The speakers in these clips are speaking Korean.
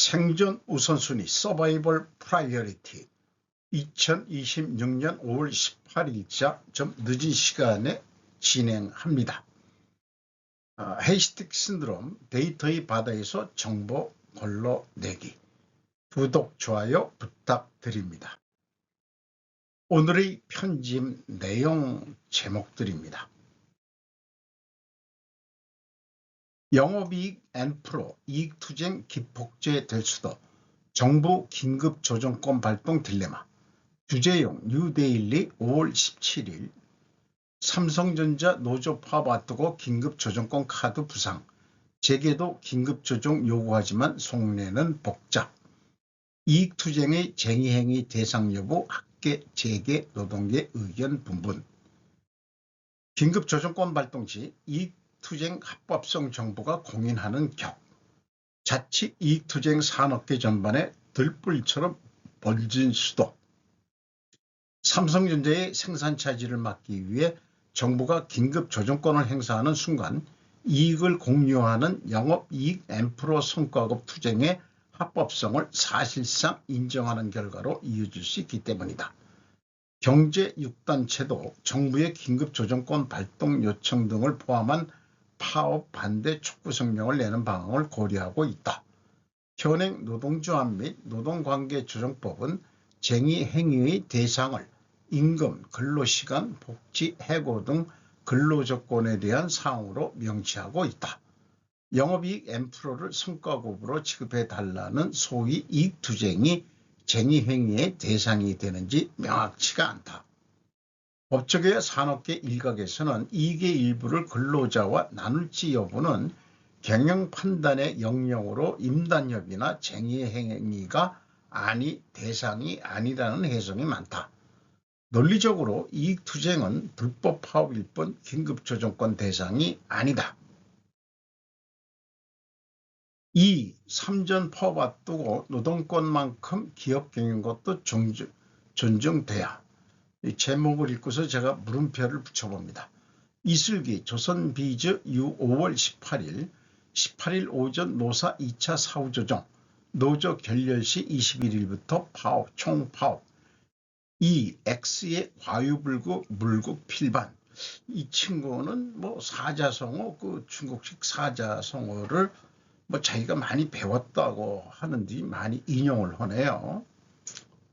생존 우선순위 서바이벌 프라이어리티 2026년 5월 18일자 좀 늦은 시간에 진행합니다. 헤이스틱 신드롬 데이터의 바다에서 정보 걸러내기. 구독, 좋아요 부탁드립니다. 오늘의 편집 내용 제목들입니다. 영업이익 N% 이익투쟁 기폭제 될 수도, 정부 긴급조정권 발동 딜레마. 주제용 뉴데일리 5월 17일. 삼성전자 노조 파업 앞두고 긴급조정권 카드 부상. 재계도 긴급조정 요구하지만 속내는 복잡. 이익투쟁의 쟁의행위 대상 여부 학계, 재계, 노동계 의견 분분. 긴급조정권 발동 시 이익투쟁 합법성 정보가 공인하는 격. 자칫 이익투쟁 산업계 전반에 들불처럼 번진 수도. 삼성전자의 생산 차질을 막기 위해 정부가 긴급조정권을 행사하는 순간 이익을 공유하는 영업이익 N% 성과급 투쟁의 합법성을 사실상 인정하는 결과로 이어질 수 있기 때문이다. 경제 6단체도 정부의 긴급조정권 발동 요청 등을 포함한 파업 반대 촉구 성명을 내는 방안을 고려하고 있다. 현행 노동조합 및 노동관계조정법은 쟁의 행위의 대상을 임금, 근로시간, 복지, 해고 등 근로조건에 대한 사항으로 명시하고 있다. 영업이익 N%를 성과급으로 취급해달라는 소위 이익투쟁이 쟁의행위의 대상이 되는지 명확치가 않다. 법조계 산업계 일각에서는 이익의 일부를 근로자와 나눌지 여부는 경영 판단의 영역으로 임단협의나 쟁의행위가 대상이 아니라는 해석이 많다. 논리적으로 이익투쟁은 불법 파업일 뿐 긴급조정권 대상이 아니다. 2. 3전 파업 앞두고 노동권만큼 기업 경영권도 존중돼야. 이 제목을 읽고서 제가 물음표를 붙여봅니다. 이슬기 조선비즈 5월 18일 오전 노사 2차 사후조정 노조 결렬 시 21일부터 파업 총파업. 2. X의 과유불급 물국 필반. 이 친구는 사자성어, 중국식 사자성어를 자기가 많이 배웠다고 하는데 많이 인용을 하네요.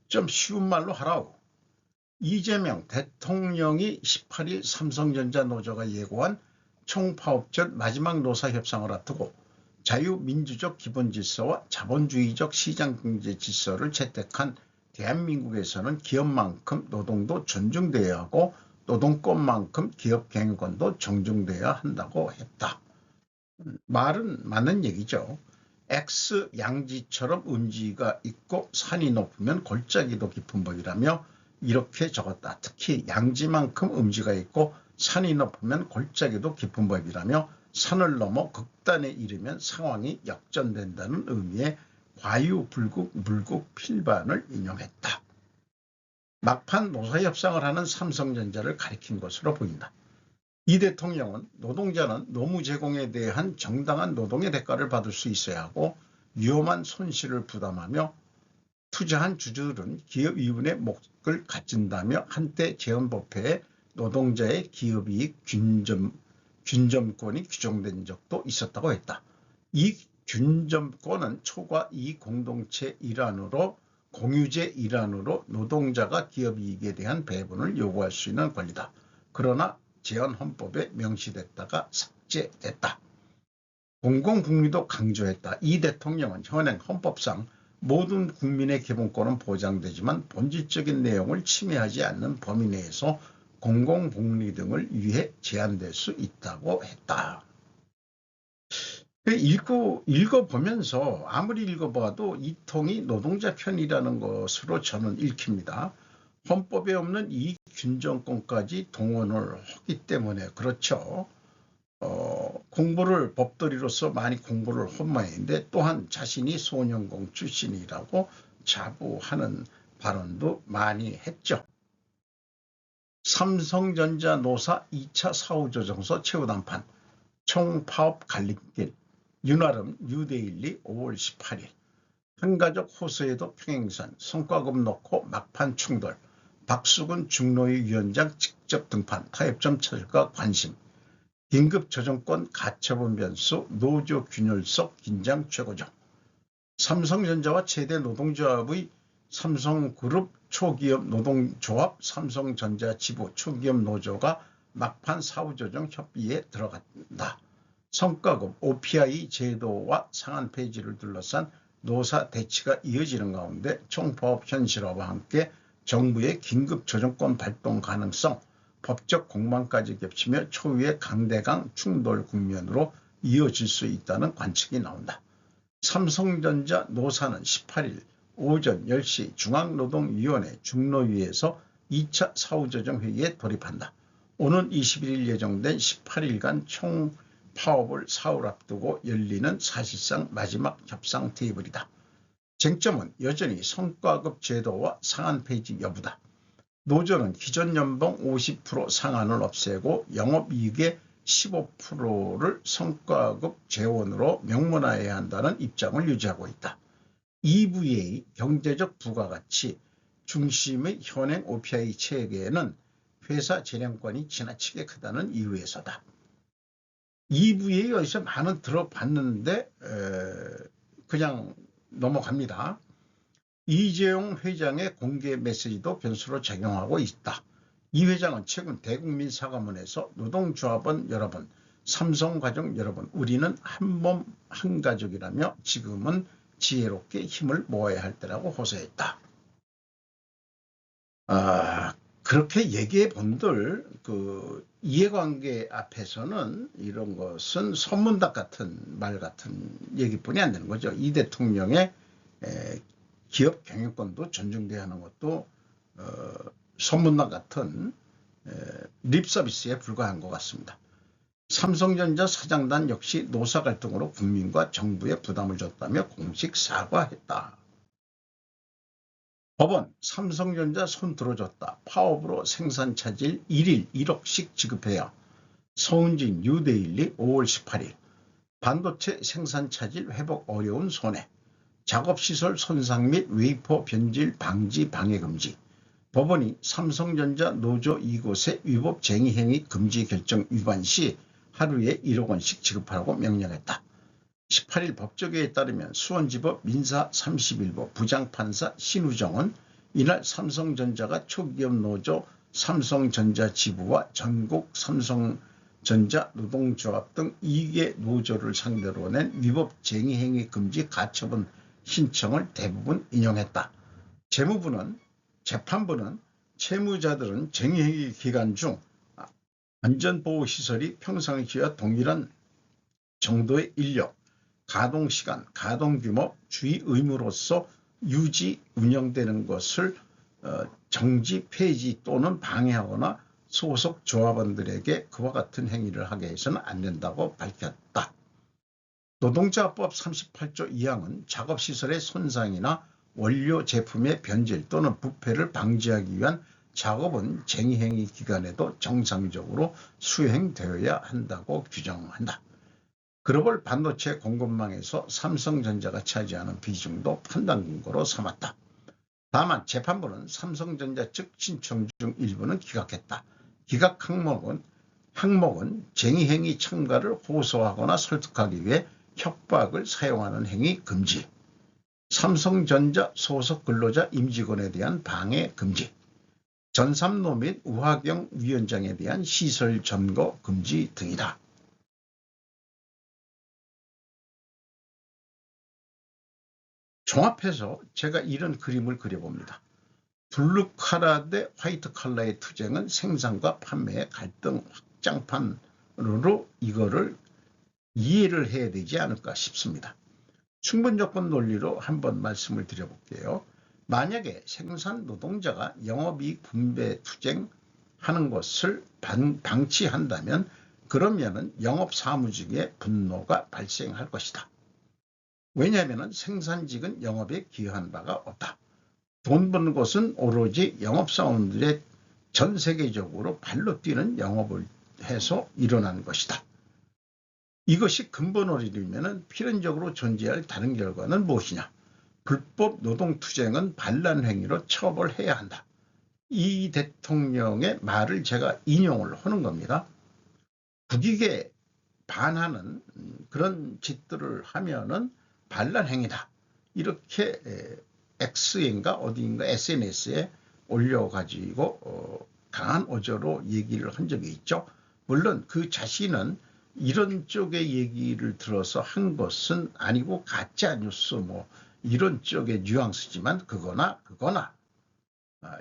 좀 쉬운 말로 하라고. 이재명 대통령이 18일 삼성전자 노조가 예고한 총파업절 마지막 노사협상을 앞두고 자유민주적 기본질서와 자본주의적 시장경제 질서를 채택한 대한민국에서는 기업만큼 노동도 존중되어야 하고 노동권만큼 기업 경영권도 존중되어야 한다고 했다. 말은 맞는 얘기죠. X 양지처럼 음지가 있고 산이 높으면 골짜기도 깊은 법이라며 이렇게 적었다. 특히 양지만큼 음지가 있고 산이 높으면 골짜기도 깊은 법이라며 산을 넘어 극단에 이르면 상황이 역전된다는 의미의 과유불급 물국 필반을 인용했다. 막판 노사협상을 하는 삼성전자를 가리킨 것으로 보인다. 이 대통령은 노동자는 노무 제공에 대한 정당한 노동의 대가를 받을 수 있어야 하고 위험한 손실을 부담하며 투자한 주주들은 기업이윤의 몫을 갖춘다며 한때 재헌법회에 노동자의 기업이익 균점권이 규정된 적도 있었다고 했다. 이 균점권은 초과 이익 공동체 일환으로 공유제 일환으로 노동자가 기업이익에 대한 배분을 요구할 수 있는 권리다. 그러나 재헌헌법에 명시됐다가 삭제됐다. 공공복리도 강조했다. 이 대통령은 현행 헌법상 모든 국민의 기본권은 보장되지만 본질적인 내용을 침해하지 않는 범위 내에서 공공복리 등을 위해 제한될 수 있다고 했다. 읽어보면서 아무리 읽어봐도 이 통이 노동자 편이라는 것으로 저는 읽힙니다. 헌법에 없는 이익 균점권까지 동원을 하기 때문에 그렇죠. 공부를 법도리로서 많이 공부를 한 모양인데 또한 자신이 소년공 출신이라고 자부하는 발언도 많이 했죠. 삼성전자 노사 2차 사후조정서 최후단판 총파업 갈림길 윤활음 뉴데일리 5월 18일 한가족 호소에도 평행선, 성과급 놓고 막판 충돌, 박수근 중노위 위원장 직접 등판, 타협점 찾을까 관심, 긴급조정권 가처분 변수, 노조 균열 속 긴장 최고조. 삼성전자와 최대 노동조합의 삼성그룹 초기업 노동조합 삼성전자 지부 초기업 노조가 막판 사후조정 협의에 들어간다. 성과급 OPI 제도와 상한 폐지를 둘러싼 노사 대치가 이어지는 가운데 총파업 현실화와 함께 정부의 긴급조정권 발동 가능성, 법적 공방까지 겹치며 초유의 강대강 충돌 국면으로 이어질 수 있다는 관측이 나온다. 삼성전자 노사는 18일 오전 10시 중앙노동위원회 중노위에서 2차 사후조정 회의에 돌입한다. 오는 21일 예정된 18일간 총파업을 사흘 앞두고 열리는 사실상 마지막 협상 테이블이다. 쟁점은 여전히 성과급 제도와 상한 폐지 여부다. 노조는 기존 연봉 50% 상한을 없애고 영업이익의 15%를 성과급 재원으로 명문화해야 한다는 입장을 유지하고 있다. EVA 경제적 부가가치 중심의 현행 OPI 체계에는 회사 재량권이 지나치게 크다는 이유에서다. EVA 어디서 많은 들어봤는데 그냥 넘어갑니다. 이재용 회장의 공개 메시지도 변수로 작용하고 있다. 이 회장은 최근 대국민 사과문에서 노동조합원 여러분, 삼성가족 여러분, 우리는 한몸 한가족이라며 지금은 지혜롭게 힘을 모아야 할 때라고 호소했다. 그렇게 얘기해 본들 이해관계 앞에서는 이런 것은 선문답 같은 말 같은 얘기뿐이 안 되는 거죠. 이 대통령의 기업 경영권도 존중돼야 하는 것도 선문답 같은 립서비스에 불과한 것 같습니다. 삼성전자 사장단 역시 노사 갈등으로 국민과 정부에 부담을 줬다며 공식 사과했다. 법원 삼성전자 손 들어줬다. 파업으로 생산 차질 1일 1억씩 지급해야. 서은진 뉴데일리 5월 18일. 반도체 생산 차질 회복 어려운 손해. 작업시설 손상 및 웨이퍼 변질 방지 방해 금지. 법원이 삼성전자 노조 이곳의 위법 쟁의 행위 금지 결정 위반 시 하루에 1억 원씩 지급하라고 명령했다. 18일 법조계에 따르면 수원지법 민사 31부 부장판사 신우정은 이날 삼성전자가 초기업 노조 삼성전자 지부와 전국 삼성전자 노동조합 등 2개 노조를 상대로 낸 위법 쟁의행위 금지 가처분 신청을 대부분 인용했다. 재판부는 채무자들은 쟁의행위 기간 중 안전보호시설이 평상시와 동일한 정도의 인력, 가동시간, 가동규모, 주의 의무로서 유지, 운영되는 것을 정지, 폐지 또는 방해하거나 소속 조합원들에게 그와 같은 행위를 하게 해서는 안 된다고 밝혔다. 노동자법 38조 2항은 작업시설의 손상이나 원료 제품의 변질 또는 부패를 방지하기 위한 작업은 쟁의행위 기간에도 정상적으로 수행되어야 한다고 규정한다. 글로벌 반도체 공급망에서 삼성전자가 차지하는 비중도 판단 근거로 삼았다. 다만 재판부는 삼성전자 측 신청 중 일부는 기각했다. 기각 항목은 쟁의행위 참가를 호소하거나 설득하기 위해 협박을 사용하는 행위 금지, 삼성전자 소속 근로자 임직원에 대한 방해 금지, 전삼로 및 우하경 위원장에 대한 시설 점거 금지 등이다. 종합해서 제가 이런 그림을 그려봅니다. 블루 칼라 대 화이트 칼라의 투쟁은 생산과 판매의 갈등 확장판으로 이거를 이해를 해야 되지 않을까 싶습니다. 충분조건 논리로 한번 말씀을 드려볼게요. 만약에 생산 노동자가 영업이익 분배 투쟁하는 것을 방치한다면 그러면은 영업사무직의 분노가 발생할 것이다. 왜냐하면 생산직은 영업에 기여한 바가 없다. 돈 버는 것은 오로지 영업사원들의 전 세계적으로 발로 뛰는 영업을 해서 일어난 것이다. 이것이 근본원리이면 필연적으로 존재할 다른 결과는 무엇이냐? 불법 노동투쟁은 반란 행위로 처벌해야 한다. 이 대통령의 말을 제가 인용을 하는 겁니다. 국익에 반하는 그런 짓들을 하면은 반란 행위다. 이렇게 X인가 어디인가 SNS에 올려가지고 강한 어조로 얘기를 한 적이 있죠. 물론 그 자신은 이런 쪽의 얘기를 들어서 한 것은 아니고 가짜뉴스 뭐 이런 쪽의 뉘앙스지만 그거나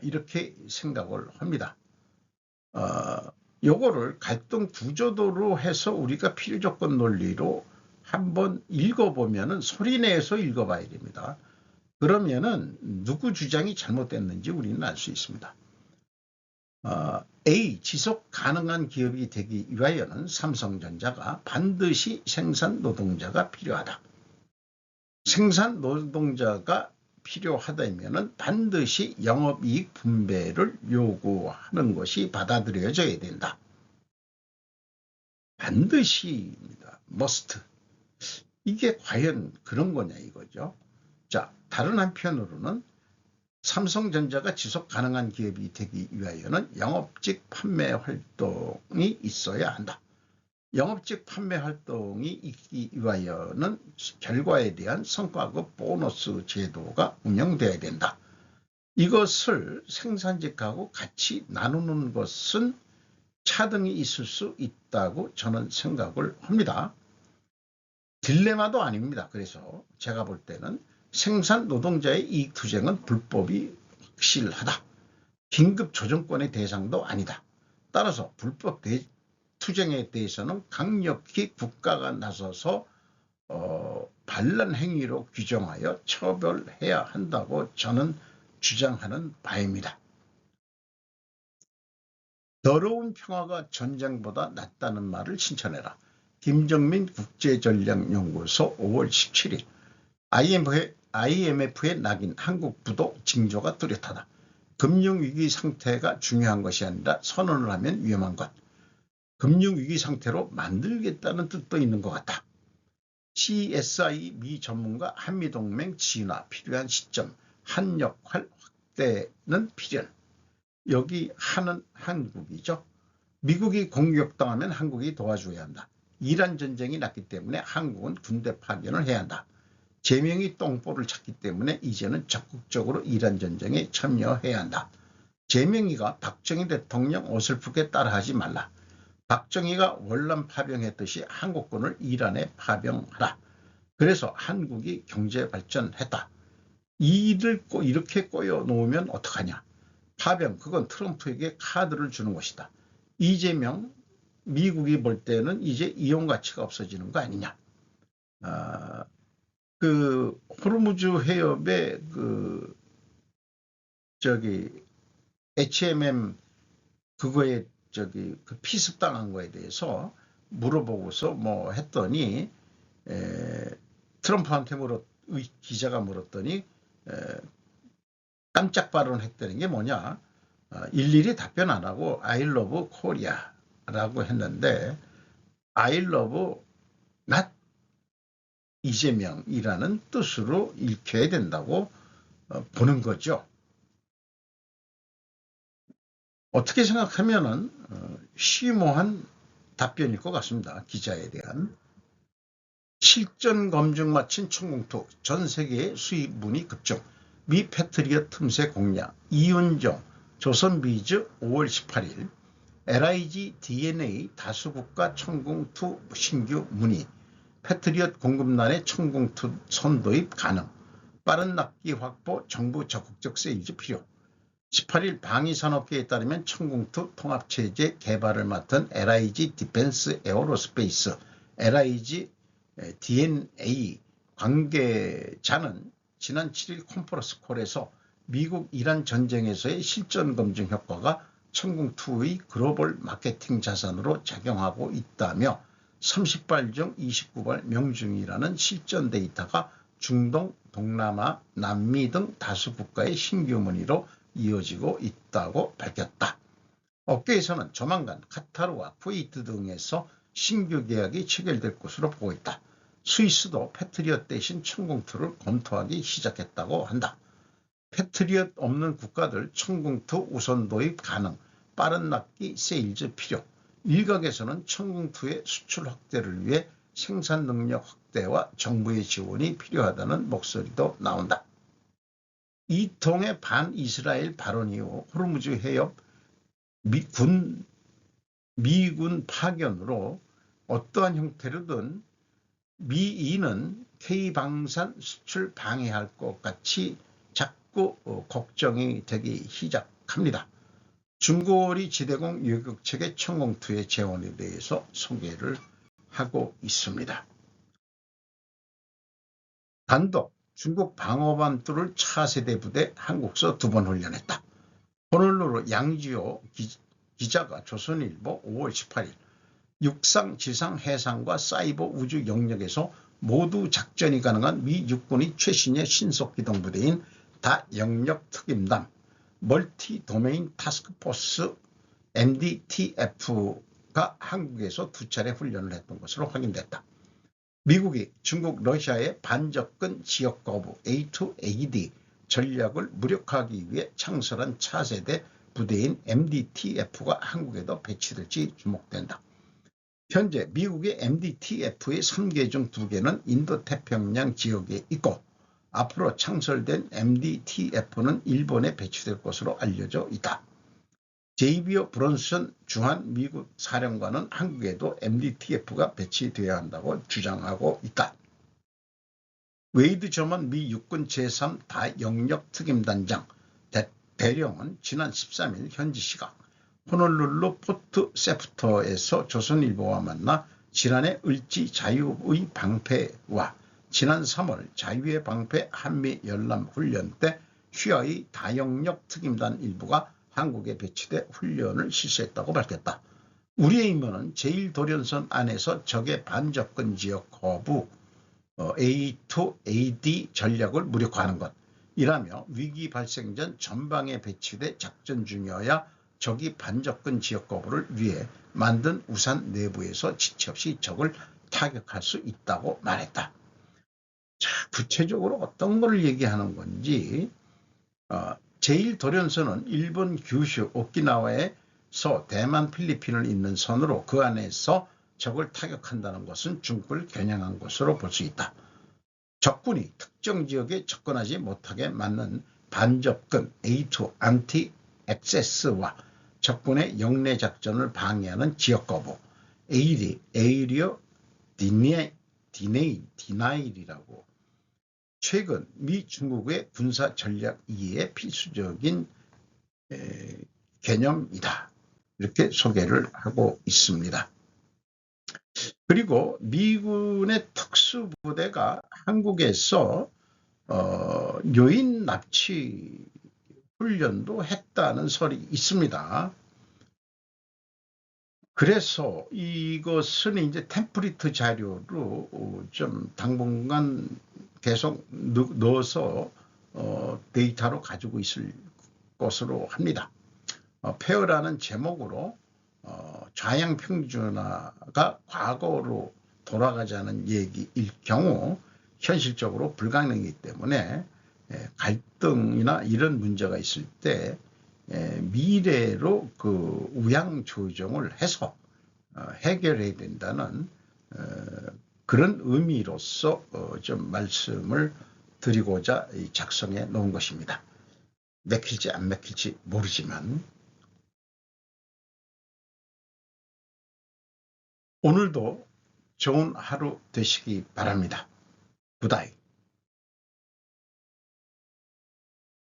이렇게 생각을 합니다. 요거를 갈등 구조도로 해서 우리가 필요조건 논리로 한번 읽어보면은 소리내서 읽어봐야 됩니다. 그러면은 누구 주장이 잘못됐는지 우리는 알 수 있습니다. A. 지속 가능한 기업이 되기 위하여는 삼성전자가 반드시 생산 노동자가 필요하다. 생산 노동자가 필요하다면은 반드시 영업이익 분배를 요구하는 것이 받아들여져야 된다. 반드시입니다. must. 이게 과연 그런 거냐 이거죠. 자, 다른 한편으로는 삼성전자가 지속 가능한 기업이 되기 위하여는 영업직 판매 활동이 있어야 한다. 영업직 판매 활동이 있기 위하여는 결과에 대한 성과급 보너스 제도가 운영되어야 된다. 이것을 생산직하고 같이 나누는 것은 차등이 있을 수 있다고 저는 생각을 합니다. 딜레마도 아닙니다. 그래서 제가 볼 때는 생산 노동자의 이익투쟁은 불법이 확실하다. 긴급 조정권의 대상도 아니다. 따라서 불법 투쟁에 대해서는 강력히 국가가 나서서 반란 행위로 규정하여 처벌해야 한다고 저는 주장하는 바입니다. 더러운 평화가 전쟁보다 낫다는 말을 신천해라. 김정민 국제전략연구소 5월 17일. IMF의 낙인 한국부도 징조가 뚜렷하다. 금융위기 상태가 중요한 것이 아니라 선언을 하면 위험한 것. 금융위기 상태로 만들겠다는 뜻도 있는 것 같다. CSI 미 전문가 한미동맹 진화 필요한 시점 한역할 확대는 필연. 여기 한은 한국이죠. 미국이 공격당하면 한국이 도와줘야 한다. 이란 전쟁이 났기 때문에 한국은 군대 파견을 해야 한다. 제명이 똥볼을 찾기 때문에 이제는 적극적으로 이란 전쟁에 참여해야 한다. 제명이가 박정희 대통령 어설프게 따라하지 말라. 박정희가 월남 파병했듯이 한국군을 이란에 파병하라. 그래서 한국이 경제 발전했다. 이 일을 이렇게 꼬여놓으면 어떡하냐. 파병, 그건 트럼프에게 카드를 주는 것이다. 이재명, 미국이 볼 때는 이제 이용 가치가 없어지는 거 아니냐. 그 호르무즈 해협에 HMM 그거에 그 피습당한 거에 대해서 물어보고서 뭐 했더니 트럼프한테 기자가 물었더니 깜짝 발언했다는 게 뭐냐. 일일이 답변 안 하고 I love Korea라고 했는데 I love not 이재명이라는 뜻으로 읽혀야 된다고 보는 거죠. 어떻게 생각하면은 심오한 답변일 것 같습니다. 기자에 대한. 실전 검증 마친 천공투, 전 세계의 수입문이 급증, 미 패트리엇 틈새 공략, 이윤정, 조선비즈 5월 18일, LIG DNA 다수국가 천공투 신규 문의, 패트리엇 공급난의 천공투 선도입 가능, 빠른 납기 확보, 정부 적극적 세일즈 필요. 18일 방위산업계에 따르면 천공투 통합체제 개발을 맡은 LIG 디펜스 에어로스페이스, LIG DNA 관계자는 지난 7일 컨퍼런스 콜에서 미국 이란 전쟁에서의 실전 검증 효과가 천공투의 글로벌 마케팅 자산으로 작용하고 있다며 30발 중 29발 명중이라는 실전 데이터가 중동, 동남아, 남미 등 다수 국가의 신규 문의로 이어지고 있다고 밝혔다. 업계에서는 조만간 카타르와 쿠웨이트 등에서 신규 계약이 체결될 것으로 보고 있다. 스위스도 패트리엇 대신 천공투를 검토하기 시작했다고 한다. 패트리엇 없는 국가들 천공투 우선 도입 가능, 빠른 납기 세일즈 필요. 일각에서는 천공투의 수출 확대를 위해 생산 능력 확대와 정부의 지원이 필요하다는 목소리도 나온다. 이통의 반이스라엘 발언 이후 호르무즈 해협 미군 파견으로 어떠한 형태로든 미인은 K방산 수출 방해할 것 같이 자꾸 걱정이 되기 시작합니다. 중고리 지대공 요격체계 천공투의 재원에 대해서 소개를 하고 있습니다. 단독 중국 방어반 뚫을 차세대 부대 한국서 2번 훈련했다. 호놀룰루 양지호 기자가 조선일보 5월 18일 육상, 지상, 해상과 사이버 우주 영역에서 모두 작전이 가능한 미 육군의 최신의 신속기동 부대인 다영역특임단 멀티 도메인 타스크포스 MDTF가 한국에서 2차례 훈련을 했던 것으로 확인됐다. 미국이 중국, 러시아의 반접근 지역 거부 A2AD 전략을 무력화하기 위해 창설한 차세대 부대인 MDTF가 한국에도 배치될지 주목된다. 현재 미국의 MDTF의 3개 중 2개는 인도태평양 지역에 있고 앞으로 창설된 MDTF는 일본에 배치될 것으로 알려져 있다. 제이비어 브론슨 주한 미국 사령관은 한국에도 MDTF가 배치되어야 한다고 주장하고 있다. 웨이드 저먼 미 육군 제3 다영역특임단장 대령은 지난 13일 현지 시각 호놀룰루 포트 세프터에서 조선일보와 만나 지난해 을지 자유의 방패와 지난 3월 자유의 방패 한미연합훈련 때 휘하의 다영역 특임단 일부가 한국에 배치돼 훈련을 실시했다고 밝혔다. 우리의 임무는 제1도련선 안에서 적의 반접근 지역 거부 A2AD 전략을 무력화하는 것이라며 위기 발생 전 전방에 배치돼 작전 중이어야 적이 반접근 지역 거부를 위해 만든 우산 내부에서 지체 없이 적을 타격할 수 있다고 말했다. 자, 구체적으로 어떤 걸 얘기하는 건지 제1도련선은 일본 규슈 오키나와에서 대만 필리핀을 잇는 선으로 그 안에서 적을 타격한다는 것은 중국을 겨냥한 것으로 볼 수 있다. 적군이 특정 지역에 접근하지 못하게 막는 반접근 A2 안티 액세스와 적군의 영내 작전을 방해하는 지역 거부 에이리어 디나일이라고 최근 미 중국의 군사 전략 이해에 필수적인 개념이다. 이렇게 소개를 하고 있습니다. 그리고 미군의 특수부대가 한국에서 요인 납치 훈련도 했다는 설이 있습니다. 그래서 이것은 이제 템플릿 자료로 좀 당분간 계속 넣어서 데이터로 가지고 있을 것으로 합니다. 페어라는 제목으로 좌양평준화가 과거로 돌아가자는 얘기일 경우 현실적으로 불가능이기 때문에 갈등이나 이런 문제가 있을 때 미래로 그 우양 조정을 해서 해결해야 된다는 그런 의미로서 좀 말씀을 드리고자 작성해 놓은 것입니다. 맥힐지 안 맥힐지 모르지만 오늘도 좋은 하루 되시기 바랍니다. 굿나잇.